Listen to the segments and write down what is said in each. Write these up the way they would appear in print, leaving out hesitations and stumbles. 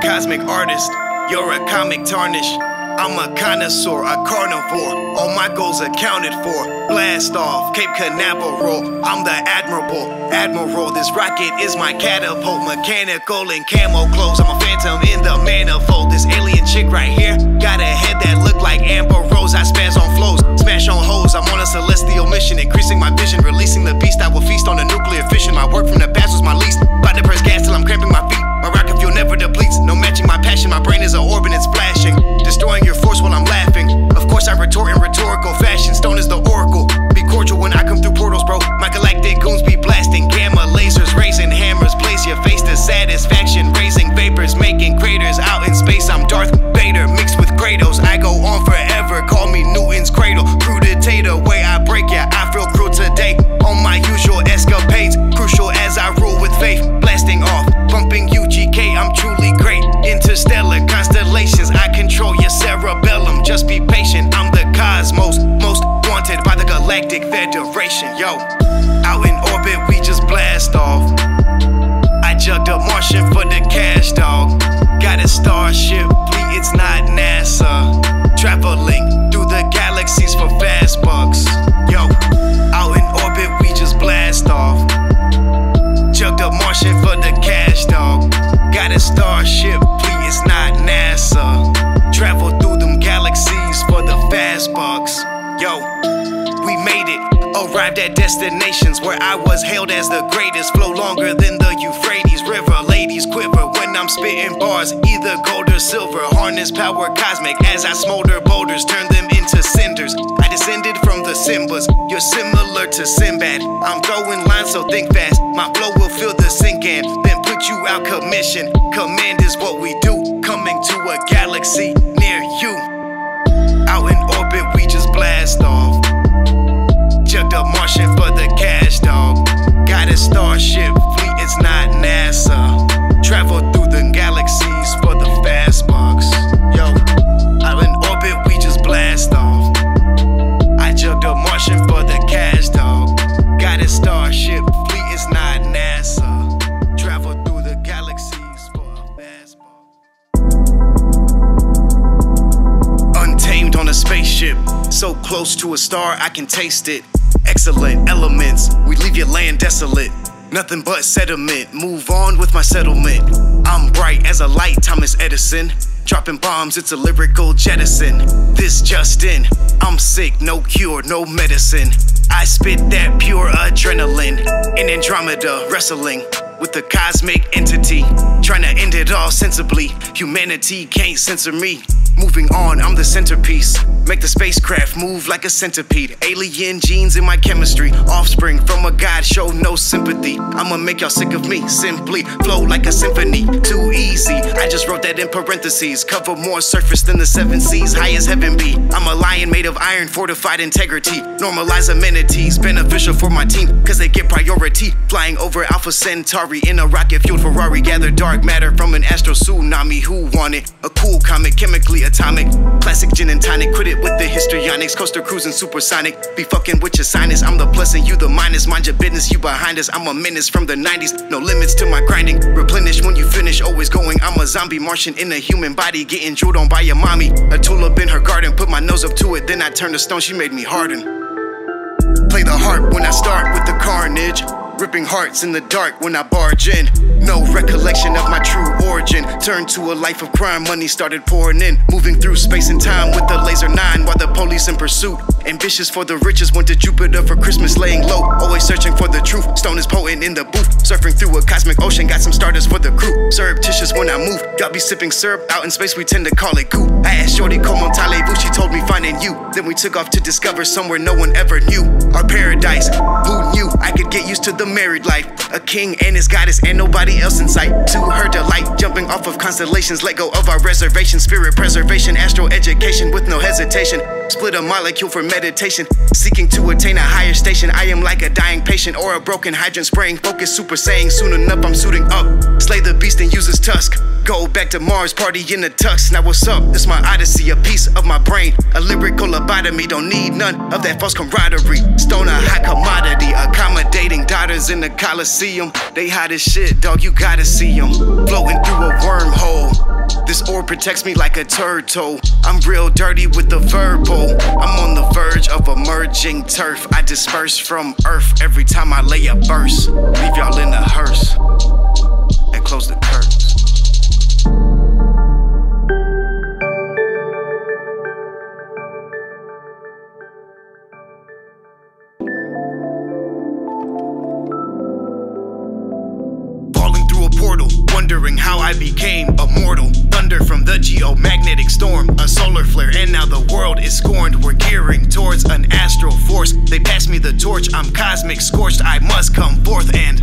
cosmic artist. You're a comic tarnish. I'm a connoisseur, a carnivore. All my goals accounted for. Blast off, Cape Canaveral. I'm the admiral. This rocket is my catapult. Mechanical and camo clothes. I'm a phantom in the manifold. This alien chick right here got a head that look like Amber Rose. I spaz on flows, smash on hoes. I'm on a celestial mission, increasing my vision, releasing the beast. I will feast on a nuclear fission. My work from the past was my least. About to press gas till I'm cramping my feet. My rocket fuel never depletes. No matching my passion. My brain is an orb and it's flashing, destroying your force while I'm laughing. Of course I retort in rhetorical fashion. Stone is the oracle. Be cordial when I come through portals, bro. My galactic goons be blasting gamma lasers, raising hammers. Place your face to satisfaction, raising vapors, making craters out in space. I'm Darth Vader mixed with Kratos. I go on forever. Call me Newton's cradle. Cruditator, way I break ya. I feel cruel today. On my usual escapades, crucial as I rule with faith. Blasting off, bumping UGK. I'm truly great. Interstellar constellations, I control your cerebellum. Just be patient. I'm the cosmos, most wanted by the Galactic Federation. Yo, out in orbit, we just blast off. I jugged a Martian for the cash, dog. Got a starship fleet, it's not NASA. Traveling through the galaxies for fast bucks. Yo, out in orbit, we just blast off. Jugged a Martian for the cash, dog. Got a starship fleet, it's not NASA. Travel through them galaxies for the fast bucks. Yo, we made it. Arrived at destinations where I was hailed as the greatest. Flow longer than the Euphrates River. Ladies quiver when I'm spitting bars, either gold or silver. Harness power cosmic as I smolder boulders, turn them into cinders. I descended from the Simbas. You're similar to Sinbad. I'm throwing lines, so think fast. My flow will fill the sink and then put you out commission. Command is what we do. Coming to a galaxy near you. Out in orbit, we just blast off. Jugged a Martian for the cash, dog. Got a starship fleet, it's not NASA. Travel through the galaxies for the fast bucks. Yo, out in orbit, we just blast off. I jugged a Martian for the cash, dog. Got a starship fleet, it's not NASA. Travel through the galaxies for a fast buck. Untamed on a spaceship, so close to a star I can taste it. Excellent elements, we leave your land desolate. Nothing but sediment, move on with my settlement. I'm bright as a light, Thomas Edison. Dropping bombs, it's a lyrical jettison. This just in, I'm sick, no cure, no medicine. I spit that pure adrenaline. In Andromeda, wrestling with the cosmic entity. Trying to end it all sensibly. Humanity can't censor me. Moving on, I'm the centerpiece. Make the spacecraft move like a centipede. Alien genes in my chemistry. Offspring from a god, show no sympathy. I'ma make y'all sick of me. Simply flow like a symphony. Too easy, I just wrote that in parentheses. Cover more surface than the 7 seas. High as heaven be. I'm a lion made of iron, fortified integrity. Normalize amenities, beneficial for my team, cause they get priority. Flying over Alpha Centauri in a rocket fueled Ferrari. Gather dark matter from an astro tsunami. Who want it? A cool comet, chemically atomic. Classic gin and tonic, quit it with the histrionics. Coaster cruising supersonic. Be fucking with your sinus. I'm the plus and you the minus. Mind your business, you behind us. I'm a menace from the 90s. No limits to my grinding. Replenish when you finish, always going. I'm a zombie Martian in a human body, getting drooled on by your mommy. A tulip in her garden, put my nose up to it, then I turned to stone, she made me harden. Play the harp when I start with the carnage. Ripping hearts in the dark when I barge in. No recollection of my true origin. Turned to a life of crime, money started pouring in. Moving through space and time with the laser 9 while the police in pursuit. Ambitious for the riches, went to Jupiter for Christmas, laying low. Always searching for the truth, stone is potent in the booth. Surfing through a cosmic ocean, got some starters for the crew. Surreptitious when I move, y'all be sipping syrup. Out in space we tend to call it goo. I asked Shorty como talez-vous, she told me finding you. Then we took off to discover somewhere no one ever knew. Our paradise, who knew I could get used to the married life. A king and his goddess and nobody else in sight. To her delight, jumping off of constellations. Let go of our reservation, spirit preservation, astral education with no hesitation. Split a molecule for meditation, seeking to attain a higher station. I am like a dying patient or a broken hydrant spraying focus, super saying soon enough I'm suiting up. Slay the beast and use his tusk. Go back to Mars, party in the tux. Now what's up? This my odyssey, a piece of my brain, a lyrical lobotomy. Don't need none of that false camaraderie. Stone a high commodity, accommodating daughters in the Coliseum. They hot as shit, dog, you gotta see them. Floating through a wormhole. This orb protects me like a turtle. I'm real dirty with the verbal. I'm on the verge of emerging turf. I disperse from earth every time I lay a verse. Leave y'all in the hearse and close the curtains. Portal, wondering how I became immortal. Thunder from the geomagnetic storm, a solar flare, and now the world is scorned. We're gearing towards an astral force. They pass me the torch, I'm cosmic scorched. I must come forth and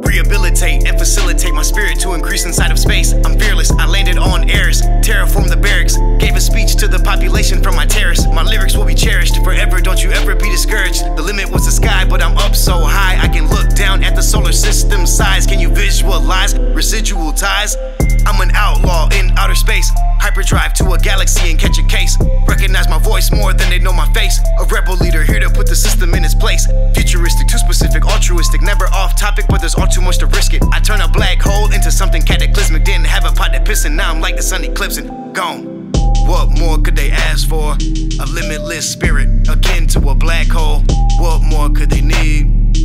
rehabilitate and facilitate my spirit to increase inside of space. I'm fearless, I landed on Eris, terraformed the barracks, gave a speech to the population from my terrace. My lyrics will be cherished forever, don't you ever be discouraged. The limit was the sky, but I'm up so high I can look down at the solar system size. Can you visualize residual ties? I'm an outlaw in outer space, hyperdrive to a galaxy and catch a case. Recognize my voice more than they know my face. A rebel leader here to put the system in its place. Futuristic, too specific, altruistic, never off topic, but there's all too much to risk it. I turn a black hole into something cataclysmic. Didn't have a pot to piss in, now I'm like the sun eclipsing. Gone. What more could they ask for? A limitless spirit, akin to a black hole. What more could they need?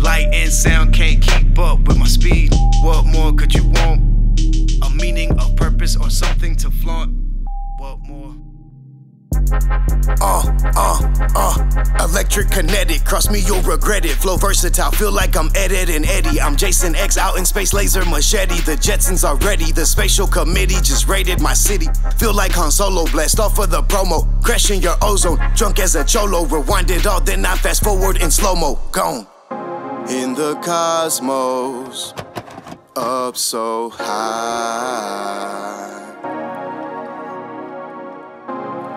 Light and sound can't keep up with my speed. What more could you want? A meaning of purpose or something to flaunt. What more? Electric kinetic, cross me you'll regret it. Flow versatile, feel like I'm Ed and Eddie. I'm Jason X out in space, laser machete. The Jetsons are ready, the spatial committee just raided my city. Feel like Han Solo, blast off of the promo, crashing your ozone, drunk as a cholo. Rewind it all, then I fast forward in slow-mo. Gone. In the cosmos, up so high.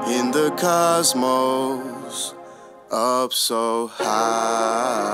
In the cosmos, up so high.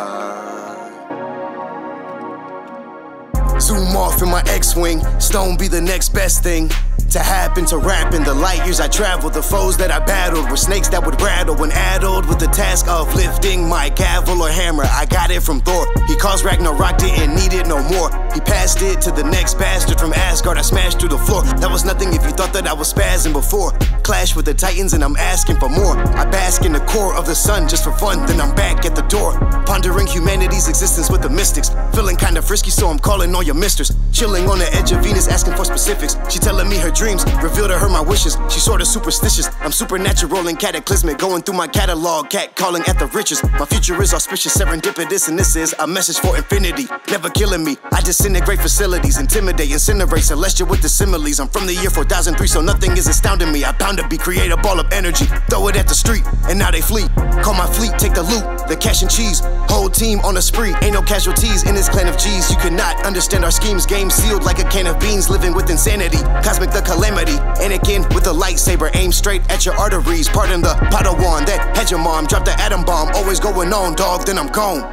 Zoom off in my X-Wing, stone be the next best thing to happen to rapping. The light years I traveled, the foes that I battled were snakes that would rattle when addled with the task of lifting my gavel or hammer. I got it from Thor. He caused Ragnarok, didn't need it no more. He passed it to the next bastard from Asgard. I smashed through the floor. That was nothing if you thought that I was spazzing before. Clash with the Titans and I'm asking for more. I bask in the core of the sun just for fun, then I'm back at the door, pondering humanity's existence with the mystics. Feeling kinda frisky, so I'm calling all your misters. Chilling on the edge of Venus, asking for specifics. She telling me her dreams, reveal to her my wishes. She's sorta superstitious. I'm supernatural and cataclysmic, going through my catalog, cat calling at the riches. My future is auspicious, serendipitous, and this is a message for infinity. Never killing me, I disintegrate facilities, intimidate, incinerate, celestial with the similes. I'm from the year 4003, so nothing is astounding me. I bound to be, create a ball of energy, throw it at the street, and now they flee. Call my fleet, take the loot, the cash and cheese. Whole team on a spree, ain't no casualties in this clan of G's. You cannot understand our schemes, game sealed like a can of beans, living with insanity. Cosmic the calamity, Anakin with a lightsaber, aim straight at your arteries. Pardon the Padawan that had your mom, drop the atom bomb. Always going on, dog, then I'm gone.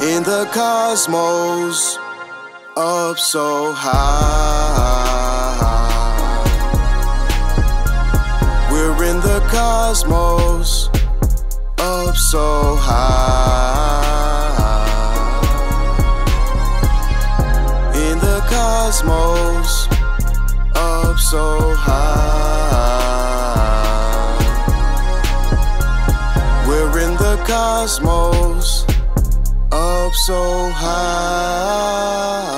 In the cosmos, up so high. We're in the cosmos, up so high. In the cosmos, up so high. We're in the cosmos, up so high.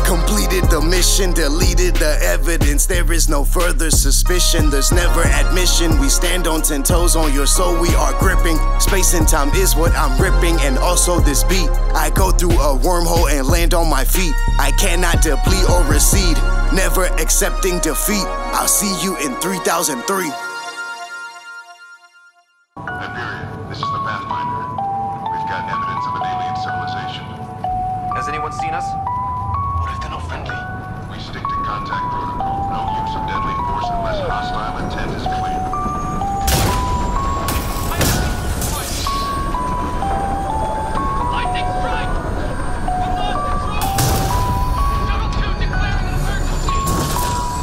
Completed the mission, deleted the evidence. There is no further suspicion, there's never admission. We stand on 10 toes on your soul, we are gripping. Space and time is what I'm ripping, and also this beat. I go through a wormhole and land on my feet. I cannot deplete or recede, never accepting defeat. I'll see you in 3003. Iberia, this is the Pathfinder. We've got evidence of an alien civilization. Has anyone seen us? What if they're not friendly? contact protocol. No use of deadly force unless hostile intent is clear. Lightning strike! We lost control! Shuttle 2 declaring an emergency!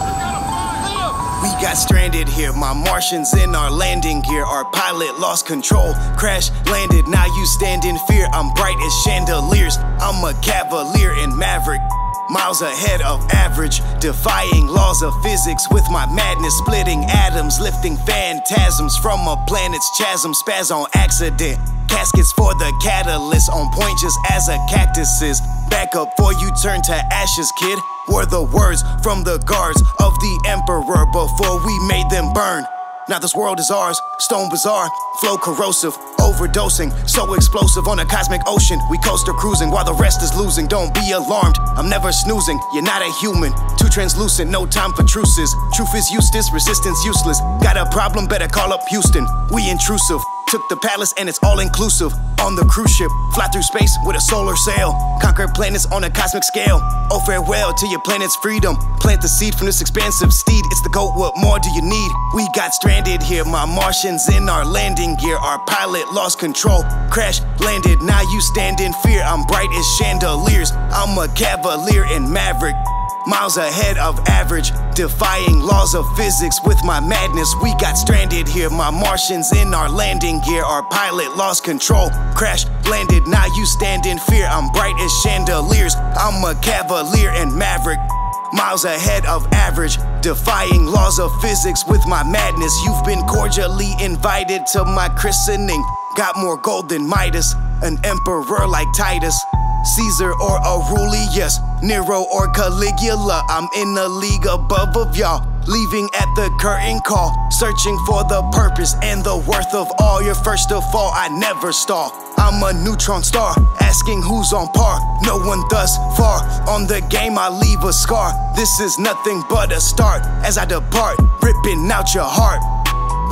We've got a fire! We got stranded here, my Martians in our landing gear. Our pilot lost control, crash landed, now you stand in fear. I'm bright as chandeliers, I'm a cavalier and maverick, miles ahead of average, defying laws of physics with my madness, splitting atoms, lifting phantasms from a planet's chasm. Spaz on accident, caskets for the catalyst, on point just as a cactus is. Back up before you turn to ashes, kid, were the words from the guards of the emperor before we made them burn. Now this world is ours, stone bizarre, flow corrosive, overdosing, so explosive on a cosmic ocean. We coaster cruising while the rest is losing. Don't be alarmed, I'm never snoozing. You're not a human, too translucent, no time for truces. Truth is Eustace, resistance useless. Got a problem, better call up Houston. We intrusive, took the palace and it's all inclusive. On the cruise ship, fly through space with a solar sail, conquer planets on a cosmic scale. Oh farewell to your planet's freedom, plant the seed from this expansive steed. It's the goat, what more do you need? We got stranded here, my Martians in our landing gear. Our pilot lost control, crash landed, now you stand in fear. I'm bright as chandeliers, I'm a cavalier and maverick, miles ahead of average, defying laws of physics with my madness. We got stranded here, my Martians in our landing gear. Our pilot lost control, crash landed, now you stand in fear. I'm bright as chandeliers, I'm a cavalier and maverick, miles ahead of average, defying laws of physics with my madness. You've been cordially invited to my christening. Got more gold than Midas, an emperor like Titus, Caesar or Aurelius, Nero or Caligula. I'm in a league above of y'all, leaving at the curtain call, searching for the purpose and the worth of all. You're first of all, I never stall. I'm a neutron star, asking who's on par. No one thus far on the game, I leave a scar. This is nothing but a start as I depart, ripping out your heart.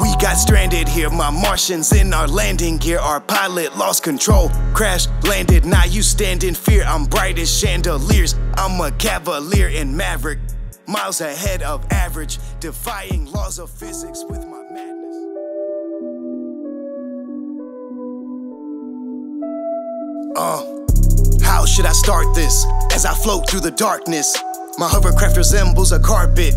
We got stranded here, my Martians in our landing gear. Our pilot lost control, crash landed, now you stand in fear. I'm bright as chandeliers, I'm a cavalier and maverick, miles ahead of average, defying laws of physics with my madness. How should I start this? As I float through the darkness, my hovercraft resembles a carpet,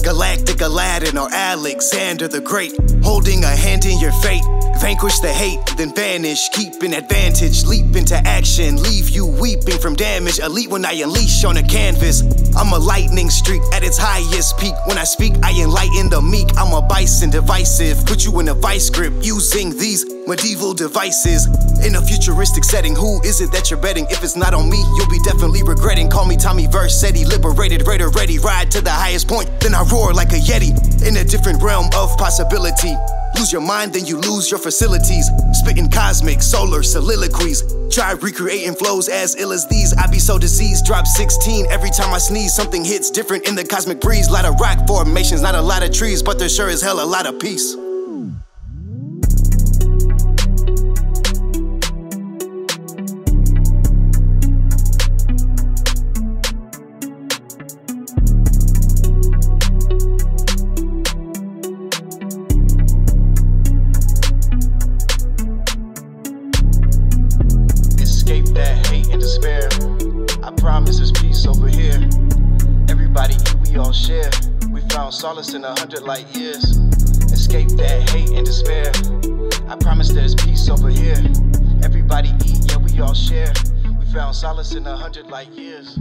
Galactic Aladdin or Alexander the Great, holding a hand in your fate. Vanquish the hate, then vanish, keep an advantage, leap into action, leave you weeping from damage. Elite when I unleash on a canvas, I'm a lightning streak at its highest peak. When I speak, I enlighten the meek. I'm a bison divisive, put you in a vice grip using these medieval devices. In a futuristic setting, who is it that you're betting? If it's not on me, you'll be definitely regretting. Call me Tommy Versetti, liberated, raider ready, ride to the highest point, then I roar like a Yeti in a different realm of possibility. Lose your mind, then you lose your facilities. Spitting cosmic, solar soliloquies. Try recreating flows as ill as these. I be so diseased, drop 16 every time I sneeze. Something hits different in the cosmic breeze. Lot of rock formations, not a lot of trees, but there's sure as hell a lot of peace. Escape that hate and despair. I promise there's peace over here. Everybody eat, we all share. We found solace in 100 light years. Escape that hate and despair. I promise there's peace over here. Everybody eat, yeah, we all share. We found solace in 100 light years.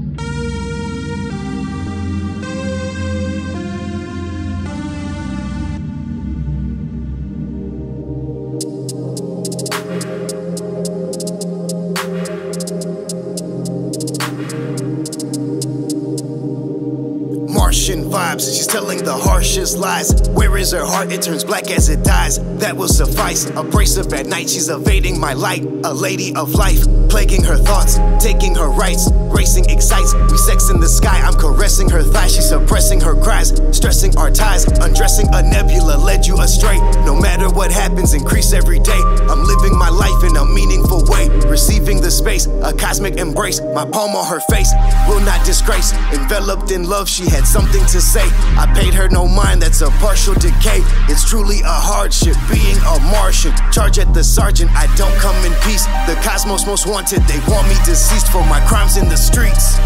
Martian vibes. She's telling the harshest lies. Where is her heart? It turns black as it dies. That will suffice. Abrasive at night, she's evading my light. A lady of life, plaguing her thoughts, taking her rights. Racing excites, we sex in the sky. I'm caressing her thighs, she's suppressing her cries, stressing our ties. Undressing a nebula led you astray. No matter what happens, increase every day. I'm living my life in a meaningful way. Receiving the space, a cosmic embrace. My palm on her face, will not disgrace. Enveloped in love, she had something to say. I paid her no mind, that's a partial decay. It's truly a hardship being a Martian. Charge at the sergeant, I don't come in peace. The cosmos most wanted, they want me deceased for my crimes in the streets.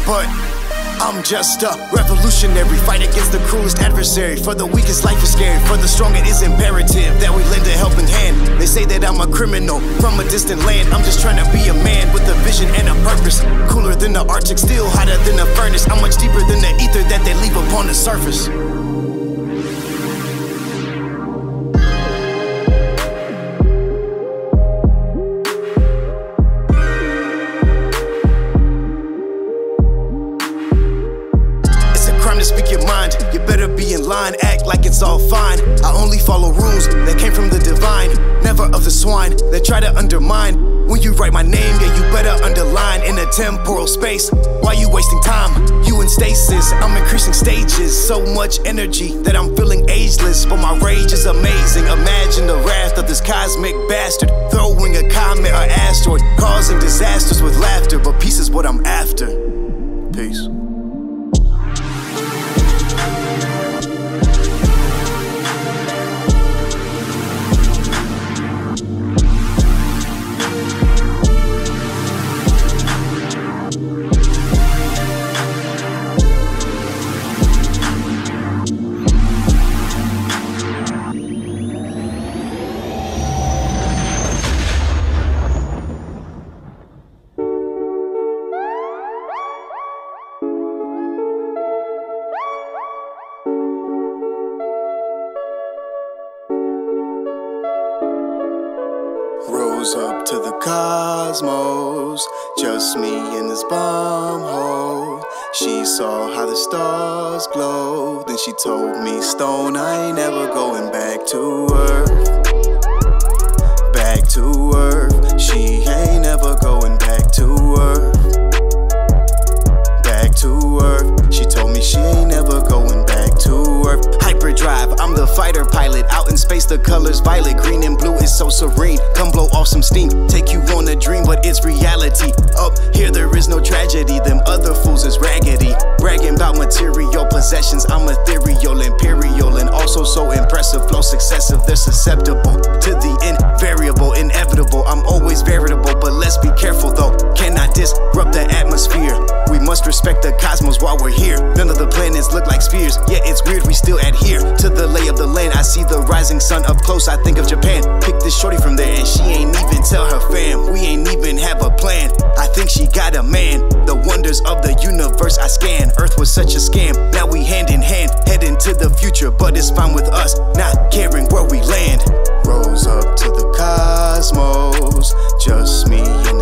But I'm just a revolutionary, fight against the cruelest adversary. For the weakest, life is scary. For the strong, it is imperative that we lend a helping hand. They say that I'm a criminal from a distant land. I'm just trying to be a man with a vision and a purpose. Cooler than the Arctic, still hotter than a furnace. I'm much deeper than the ether that they leave upon the surface. To speak your mind, you better be in line, act like it's all fine. I only follow rules that came from the divine, never of the swine that try to undermine. When you write my name, yeah, you better underline in a temporal space. Why you wasting time? You in stasis, I'm increasing stages. So much energy that I'm feeling ageless, but my rage is amazing. Imagine the wrath of this cosmic bastard, throwing a comet or asteroid, causing disasters with laughter. But peace is what I'm after. Peace. Rose up to the cosmos, just me in this bomb hole. She saw how the stars glow, then she told me, Stone, I ain't never going back to Earth. Back to Earth, she ain't never going back to Earth. Back to Earth, she told me she ain't never going back to Earth. Hyperdrive, I'm the fighter pilot, out in space the colors violet, green and blue is so serene. Come blow off some steam, take you on a dream, but it's reality. Up here there is no tragedy, them other fools is raggedy. Bragging about material possessions, I'm ethereal, imperial, and also so impressive. Flow successive, they're susceptible to the invariable, inevitable. I'm always veritable, but let's be careful though. Cannot disrupt the atmosphere. We must respect the cosmos while we're here. None of the planets look like spheres, yeah, it's weird we still adhere to the lay of the land. I see the rising sun up close, I think of Japan. Pick this shorty from there and she ain't even tell her fam. We ain't even have a plan, I think she got a man. The wonders of the universe I scan. Earth was such a scam, now we hand in hand, heading to the future, but it's fine with us, not caring where we land. Rose up to the cosmos, just me and